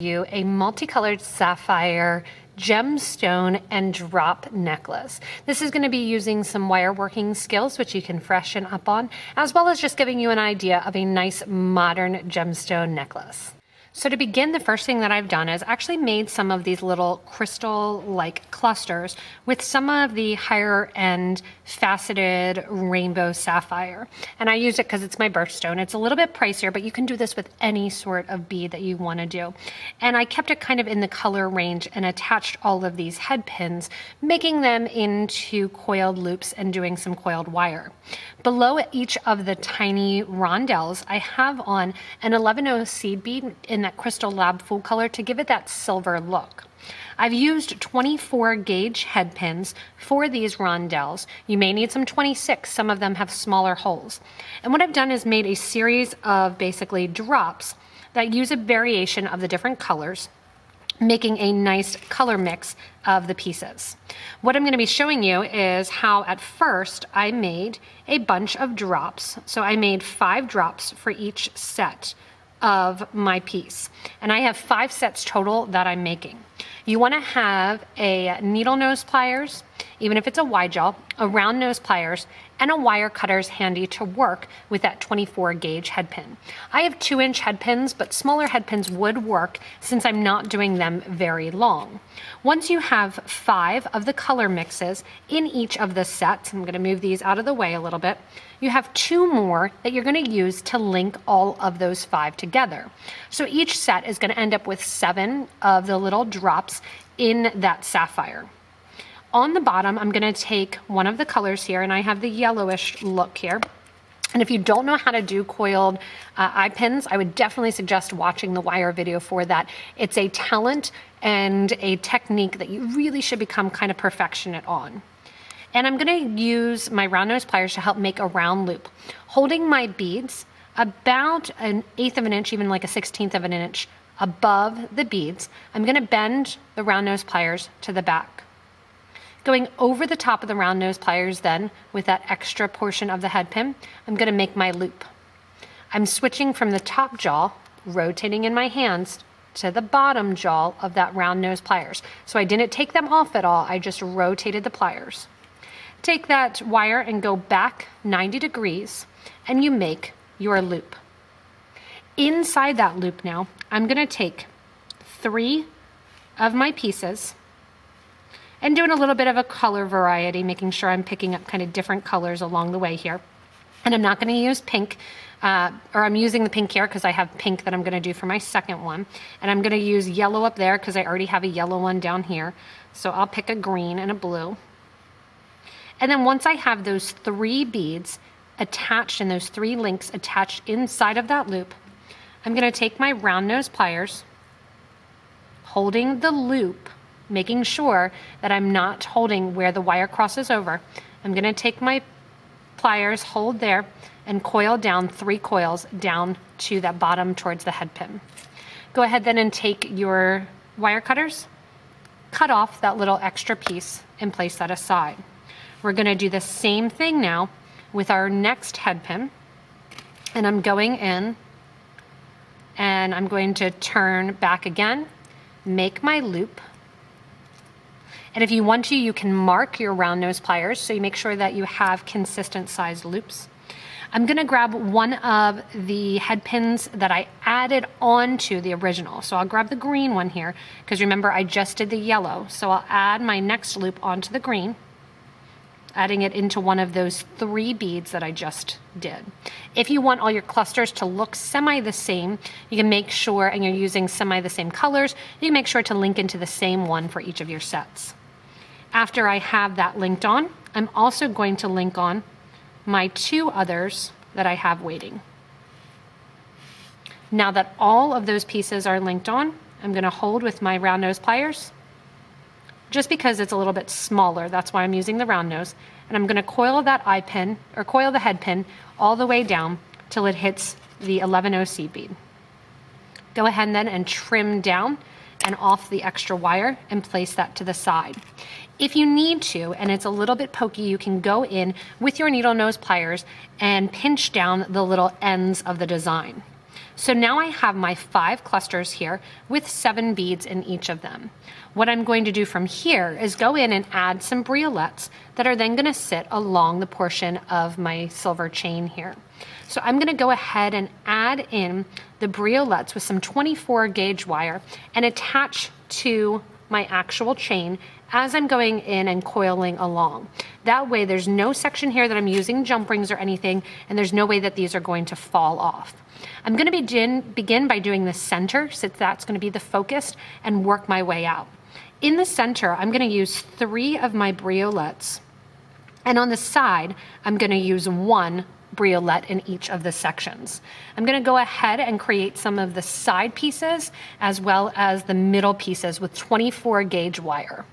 you a multicolored sapphire gemstone and drop necklace. This is going to be using some wire working skills which you can freshen up on, as well as just giving you an idea of a nice modern gemstone necklace. So to begin, the first thing that I've done is actually made some of these little crystal-like clusters with some of the higher end faceted rainbow sapphire. And I used it because it's my birthstone. It's a little bit pricier, but you can do this with any sort of bead that you want to do. And I kept it kind of in the color range and attached all of these head pins, making them into coiled loops and doing some coiled wire. Below each of the tiny rondelles, I have on an 11/0 seed bead in that Crystal Lab full color to give it that silver look. I've used 24 gauge head pins for these rondelles. You may need some 26, some of them have smaller holes. And what I've done is made a series of basically drops that use a variation of the different colors, making a nice color mix of the pieces. What I'm going to be showing you is how at first I made a bunch of drops. So I made 5 drops for each set of my piece. And I have 5 sets total that I'm making. You want to have a needle nose pliers, even if it's a wide jaw, a round nose pliers, and a wire cutters handy to work with that 24 gauge head pin. I have 2-inch head pins, but smaller head pins would work since I'm not doing them very long. Once you have 5 of the color mixes in each of the sets, I'm going to move these out of the way a little bit, you have 2 more that you're going to use to link all of those 5 together. So each set is going to end up with 7 of the little drops in that sapphire. On the bottom, I'm going to take one of the colors here, and I have the yellowish look here. And if you don't know how to do coiled eye pins, I would definitely suggest watching the wire video for that. It's a talent and a technique that you really should become kind of perfectionist on. And I'm going to use my round nose pliers to help make a round loop, holding my beads about 1/8 of an inch, even like a 1/16 of an inch above the beads. I'm going to bend the round nose pliers to the back. Going over the top of the round nose pliers then, with that extra portion of the head pin, I'm going to make my loop. I'm switching from the top jaw, rotating in my hands, to the bottom jaw of that round nose pliers. So I didn't take them off at all, I just rotated the pliers. Take that wire and go back 90 degrees, and you make your loop. Inside that loop now, I'm going to take 3 of my pieces, and doing a little bit of a color variety, making sure I'm picking up kind of different colors along the way here. And I'm not going to use pink, or I'm using the pink here because I have pink that I'm going to do for my second one. And I'm going to use yellow up there because I already have a yellow one down here. So I'll pick a green and a blue. And then once I have those 3 beads attached and those 3 links attached inside of that loop, I'm going to take my round nose pliers, holding the loop, making sure that I'm not holding where the wire crosses over. I'm going to take my pliers, hold there, and coil down 3 coils down to that bottom towards the head pin. Go ahead then and take your wire cutters, cut off that little extra piece and place that aside. We're going to do the same thing now with our next head pin, and I'm going in and I'm going to turn back again, make my loop. And if you want to, you can mark your round nose pliers so you make sure that you have consistent sized loops. I'm going to grab one of the head pins that I added onto the original. So I'll grab the green one here because remember I just did the yellow. So I'll add my next loop onto the green, adding it into one of those 3 beads that I just did. If you want all your clusters to look semi the same, you can make sure, and you're using semi the same colors, you can make sure to link into the same one for each of your sets. After I have that linked on, I'm also going to link on my 2 others that I have waiting. Now that all of those pieces are linked on, I'm going to hold with my round nose pliers, just because it's a little bit smaller, that's why I'm using the round nose, and I'm going to coil that eye pin, or coil the head pin, all the way down till it hits the 11/0 seed bead. Go ahead then and trim down and off the extra wire and place that to the side. If you need to, and it's a little bit pokey, you can go in with your needle nose pliers and pinch down the little ends of the design. So now I have my 5 clusters here with 7 beads in each of them. What I'm going to do from here is go in and add some briolettes that are then going to sit along the portion of my silver chain here. So I'm going to go ahead and add in the briolettes with some 24 gauge wire and attach to my actual chain as I'm going in and coiling along. That way there's no section here that I'm using jump rings or anything, and there's no way that these are going to fall off. I'm going to begin by doing the center, since that's going to be the focus, and work my way out. In the center, I'm going to use 3 of my briolettes, and on the side, I'm going to use 1 briolette in each of the sections. I'm going to go ahead and create some of the side pieces as well as the middle pieces with 24 gauge wire.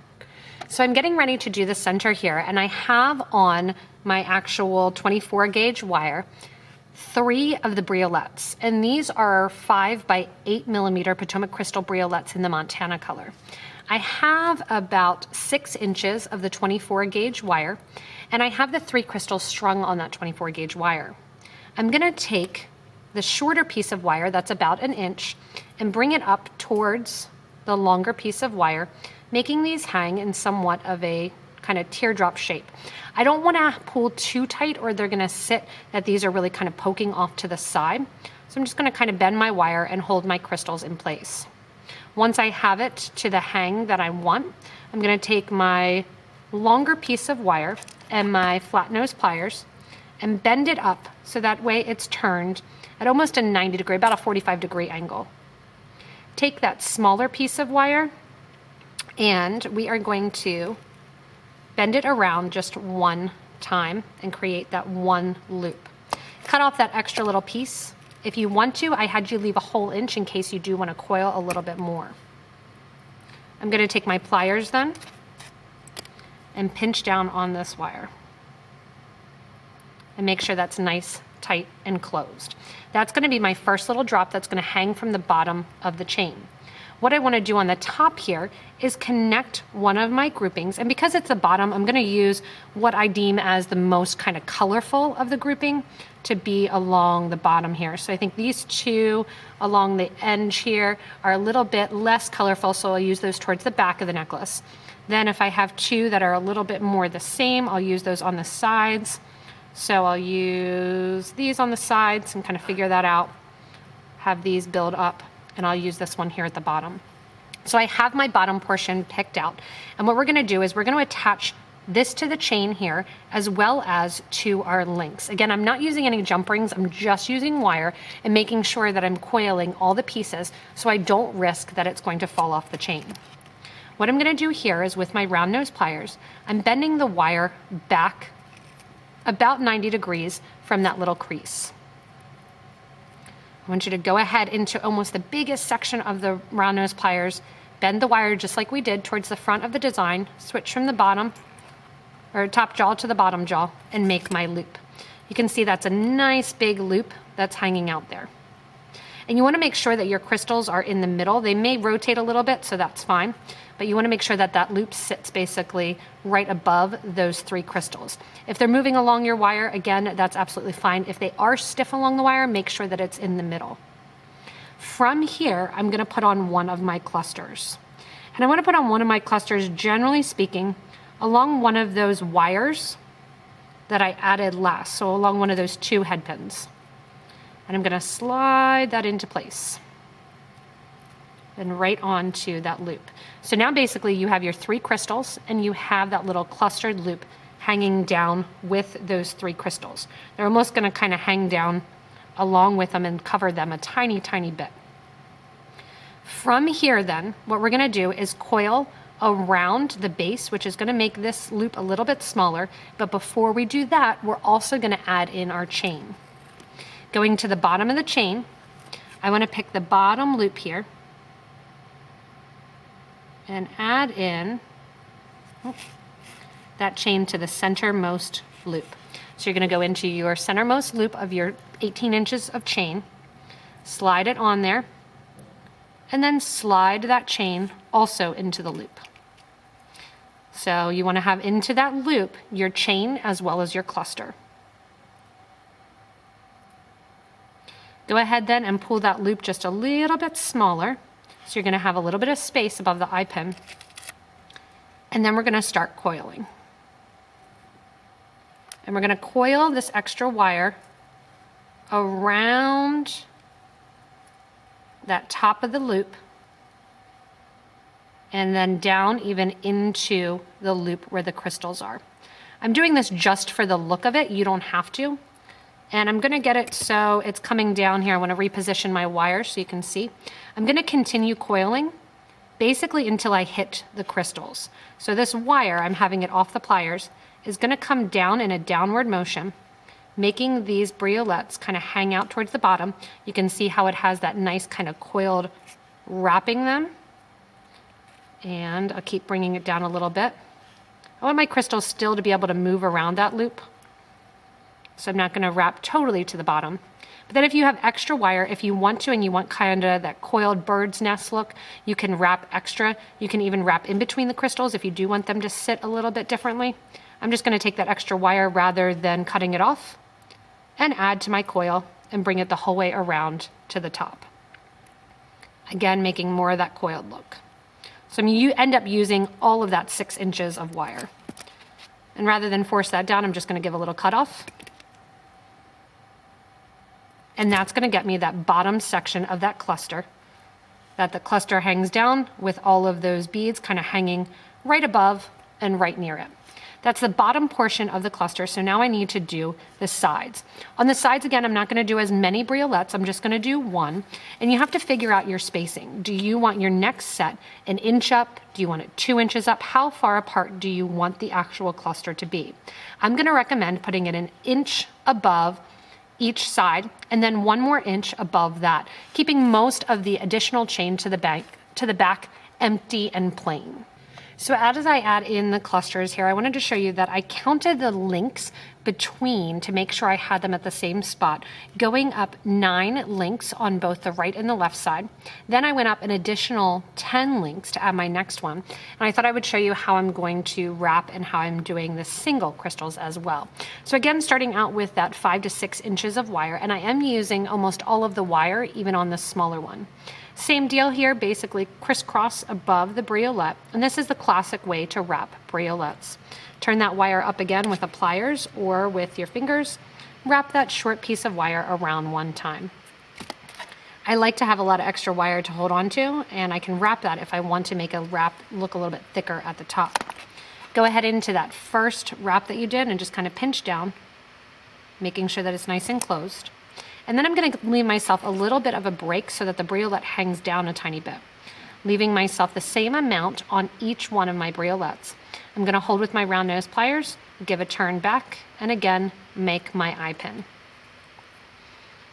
So I'm getting ready to do the center here, and I have on my actual 24 gauge wire 3 of the briolettes, and these are 5 by 8 millimeter Potomac crystal briolettes in the Montana color. I have about 6 inches of the 24 gauge wire, and I have the 3 crystals strung on that 24 gauge wire. I'm going to take the shorter piece of wire that's about 1 inch and bring it up towards the longer piece of wire, making these hang in somewhat of a kind of teardrop shape. I don't want to pull too tight or they're going to sit that these are really kind of poking off to the side. So I'm just going to kind of bend my wire and hold my crystals in place. Once I have it to the hang that I want, I'm going to take my longer piece of wire and my flat nose pliers and bend it up so that way it's turned at almost a 90 degree, about a 45 degree angle. Take that smaller piece of wire and we are going to bend it around just 1 time and create that 1 loop. Cut off that extra little piece. If you want to, I had you leave a whole inch in case you do want to coil a little bit more. I'm going to take my pliers then and pinch down on this wire and make sure that's nice, tight, and closed. That's going to be my first little drop that's going to hang from the bottom of the chain. What I want to do on the top here is connect one of my groupings, and because it's the bottom, I'm going to use what I deem as the most kind of colorful of the grouping to be along the bottom here. So I think these 2 along the edge here are a little bit less colorful, so I'll use those towards the back of the necklace. Then if I have 2 that are a little bit more the same, I'll use those on the sides. So I'll use these on the sides and kind of figure that out, have these build up, and I'll use this one here at the bottom. So I have my bottom portion picked out. And what we're going to do is we're going to attach this to the chain here as well as to our links. Again, I'm not using any jump rings. I'm just using wire and making sure that I'm coiling all the pieces so I don't risk that it's going to fall off the chain. What I'm going to do here is with my round nose pliers, I'm bending the wire back about 90 degrees from that little crease. I want you to go ahead into almost the biggest section of the round nose pliers, bend the wire just like we did towards the front of the design, switch from the bottom or top jaw to the bottom jaw and make my loop. You can see that's a nice big loop that's hanging out there. And you want to make sure that your crystals are in the middle. They may rotate a little bit, so that's fine. But you want to make sure that that loop sits basically right above those 3 crystals. If they're moving along your wire, again, that's absolutely fine. If they are stiff along the wire, make sure that it's in the middle. From here, I'm going to put on one of my clusters. And I want to put on one of my clusters, generally speaking, along one of those wires that I added last. So along one of those 2 head pins. And I'm going to slide that into place and right onto that loop. So now basically you have your 3 crystals and you have that little clustered loop hanging down with those 3 crystals. They're almost going to kind of hang down along with them and cover them a tiny, tiny bit. From here then, what we're going to do is coil around the base, which is going to make this loop a little bit smaller. But before we do that, we're also going to add in our chain. Going to the bottom of the chain, I want to pick the bottom loop here and add in that chain to the centermost loop. So you're going to go into your centermost loop of your 18 inches of chain, slide it on there, and then slide that chain also into the loop. So you want to have into that loop your chain as well as your cluster. Go ahead then and pull that loop just a little bit smaller. So you're gonna have a little bit of space above the eye pin. And then we're gonna start coiling. And we're gonna coil this extra wire around that top of the loop and then down even into the loop where the crystals are. I'm doing this just for the look of it. You don't have to. And I'm gonna get it so it's coming down here. I wanna reposition my wire so you can see. I'm gonna continue coiling basically until I hit the crystals. So this wire, I'm having it off the pliers, is gonna come down in a downward motion, making these briolettes kind of hang out towards the bottom. You can see how it has that nice kind of coiled wrapping them. And I'll keep bringing it down a little bit. I want my crystals still to be able to move around that loop. So I'm not gonna wrap totally to the bottom. But then if you have extra wire, if you want to and you want kind of that coiled bird's nest look, you can wrap extra. You can even wrap in between the crystals if you do want them to sit a little bit differently. I'm just gonna take that extra wire rather than cutting it off and add to my coil and bring it the whole way around to the top. Again, making more of that coiled look. So you end up using all of that 6 inches of wire. And rather than force that down, I'm just gonna give a little cut off. And that's gonna get me that bottom section of that cluster, that the cluster hangs down with all of those beads kind of hanging right above and right near it. That's the bottom portion of the cluster, so now I need to do the sides. On the sides, again, I'm not gonna do as many briolettes, I'm just gonna do one, and you have to figure out your spacing. Do you want your next set 1 inch up? Do you want it 2 inches up? How far apart do you want the actual cluster to be? I'm gonna recommend putting it 1 inch above each side, and then 1 more inch above that, keeping most of the additional chain to the back empty and plain. So as I add in the clusters here, I wanted to show you that I counted the links between to make sure I had them at the same spot, going up 9 links on both the right and the left side. Then I went up an additional 10 links to add my next one. And I thought I would show you how I'm going to wrap and how I'm doing the single crystals as well. So again, starting out with that 5 to 6 inches of wire, and I am using almost all of the wire, even on the smaller one. Same deal here, basically crisscross above the briolette, and this is the classic way to wrap briolettes. Turn that wire up again with the pliers or with your fingers. Wrap that short piece of wire around 1 time. I like to have a lot of extra wire to hold on to, and I can wrap that if I want to make a wrap look a little bit thicker at the top. Go ahead into that first wrap that you did and just kind of pinch down, making sure that it's nice and closed. And then I'm gonna leave myself a little bit of a break so that the briolette hangs down a tiny bit, leaving myself the same amount on each one of my briolettes. I'm gonna hold with my round nose pliers, give a turn back, and again, make my eye pin.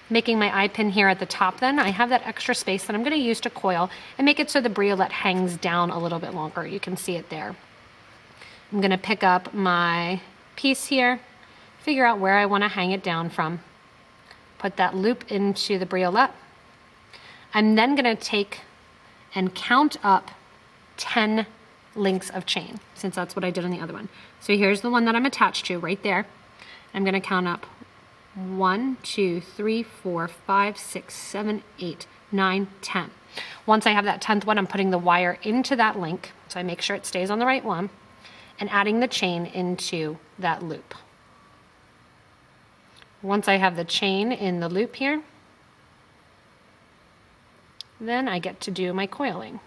Making my eye pin here at the top then, I have that extra space that I'm gonna use to coil and make it so the briolette hangs down a little bit longer. You can see it there. I'm gonna pick up my piece here, figure out where I wanna hang it down from. Put that loop into the briolette. I'm then gonna take and count up 10 links of chain, since that's what I did on the other one. So here's the one that I'm attached to right there. I'm gonna count up 1, 2, 3, 4, 5, 6, 7, 8, 9, 10. Once I have that 10th one, I'm putting the wire into that link, so I make sure it stays on the right one, and adding the chain into that loop. Once I have the chain in the loop here, then I get to do my coiling.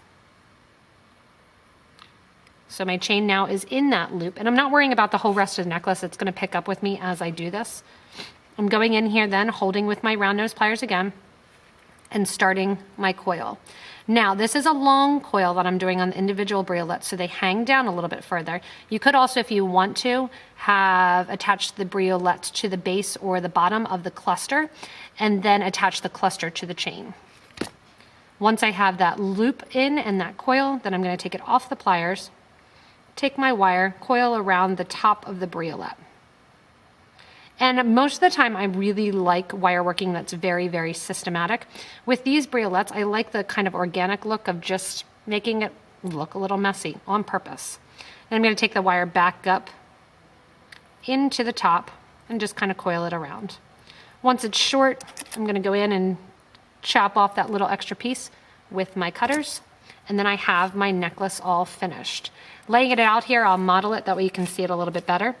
So my chain now is in that loop, and I'm not worrying about the whole rest of the necklace. It's gonna pick up with me as I do this. I'm going in here then, holding with my round nose pliers again, and starting my coil. Now, this is a long coil that I'm doing on the individual briolettes, so they hang down a little bit further. You could also, if you want to, have attached the briolettes to the base or the bottom of the cluster, and then attach the cluster to the chain. Once I have that loop in and that coil, then I'm gonna take it off the pliers, take my wire, coil around the top of the briolette. And most of the time, I really like wire working that's very, very systematic. With these briolettes, I like the kind of organic look of just making it look a little messy on purpose. And I'm gonna take the wire back up into the top and just kind of coil it around. Once it's short, I'm going to go in and chop off that little extra piece with my cutters. And then I have my necklace all finished. Laying it out here, I'll model it, that way you can see it a little bit better.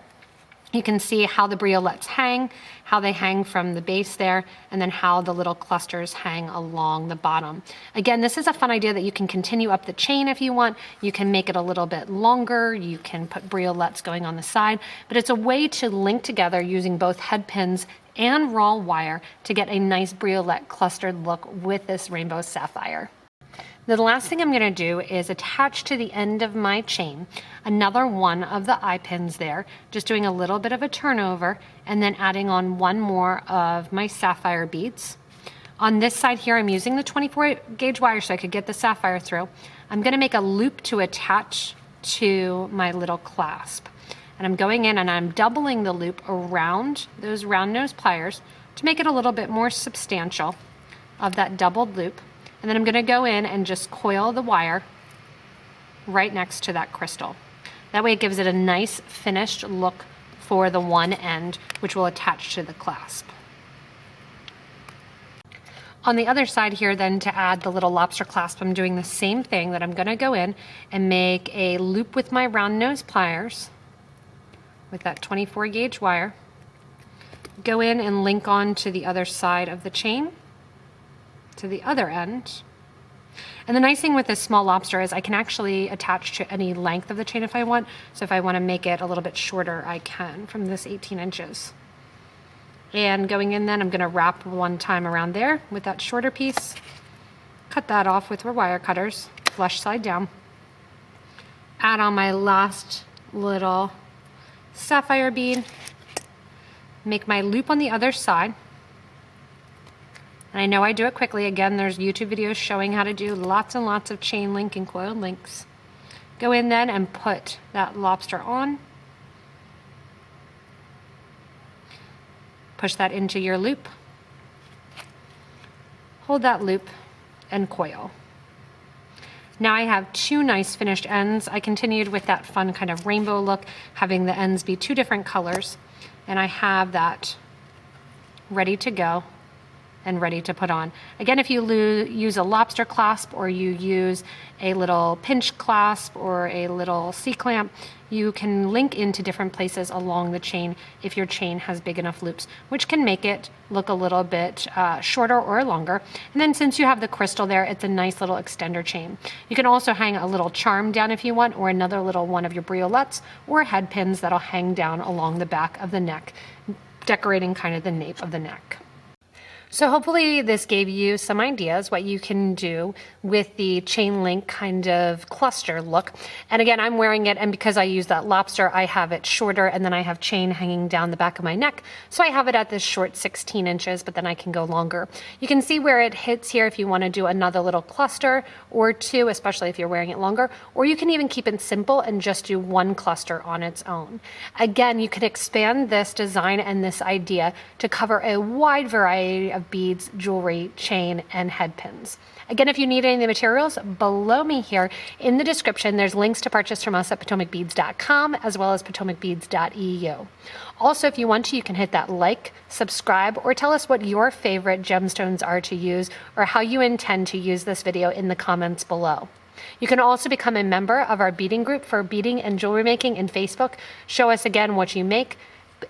You can see how the briolettes hang, how they hang from the base there, and then how the little clusters hang along the bottom. Again, this is a fun idea that you can continue up the chain if you want. You can make it a little bit longer. You can put briolettes going on the side, but it's a way to link together using both head pins and raw wire to get a nice briolette clustered look with this rainbow sapphire. The last thing I'm going to do is attach to the end of my chain another one of the eye pins there, just doing a little bit of a turnover and then adding on one more of my sapphire beads. On this side here, I'm using the 24 gauge wire so I could get the sapphire through. I'm going to make a loop to attach to my little clasp. And I'm going in and I'm doubling the loop around those round nose pliers to make it a little bit more substantial of that doubled loop. And then I'm going to go in and just coil the wire right next to that crystal. That way it gives it a nice finished look for the one end, which will attach to the clasp. On the other side here then, to add the little lobster clasp, I'm doing the same thing, that I'm going to go in and make a loop with my round nose pliers with that 24 gauge wire. Go in and link on to the other side of the chain, to the other end. And the nice thing with this small lobster is I can actually attach to any length of the chain if I want. So if I want to make it a little bit shorter, I can from this 18 inches. And going in then, I'm going to wrap one time around there with that shorter piece. Cut that off with our wire cutters, flush side down. Add on my last little sapphire bead. Make my loop on the other side. And I know I do it quickly. Again, there's YouTube videos showing how to do lots and lots of chain link and coiled links. Go in then and put that lobster on. Push that into your loop. Hold that loop and coil. Now I have two nice finished ends. I continued with that fun kind of rainbow look, having the ends be two different colors. And I have that ready to go and ready to put on. Again, if you use a lobster clasp or you use a little pinch clasp or a little C-clamp, you can link into different places along the chain if your chain has big enough loops, which can make it look a little bit shorter or longer. And then since you have the crystal there, it's a nice little extender chain. You can also hang a little charm down if you want, or another little one of your briolettes or head pins that'll hang down along the back of the neck, decorating kind of the nape of the neck. So hopefully this gave you some ideas what you can do with the chain link kind of cluster look. And again, I'm wearing it, and because I use that lobster, I have it shorter, and then I have chain hanging down the back of my neck. So I have it at this short 16 inches, but then I can go longer. You can see where it hits here if you want to do another little cluster or two, especially if you're wearing it longer, or you can even keep it simple and just do one cluster on its own. Again, you could expand this design and this idea to cover a wide variety of beads, jewelry, chain, and head pins. Again, if you need any of the materials, below me here in the description, there's links to purchase from us at PotomacBeads.com as well as PotomacBeads.eu. Also, if you want to, you can hit that like, subscribe, or tell us what your favorite gemstones are to use or how you intend to use this video in the comments below. You can also become a member of our beading group for beading and jewelry making in Facebook. Show us again what you make,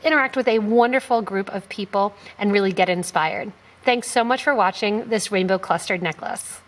interact with a wonderful group of people, and really get inspired. Thanks so much for watching this rainbow clustered necklace.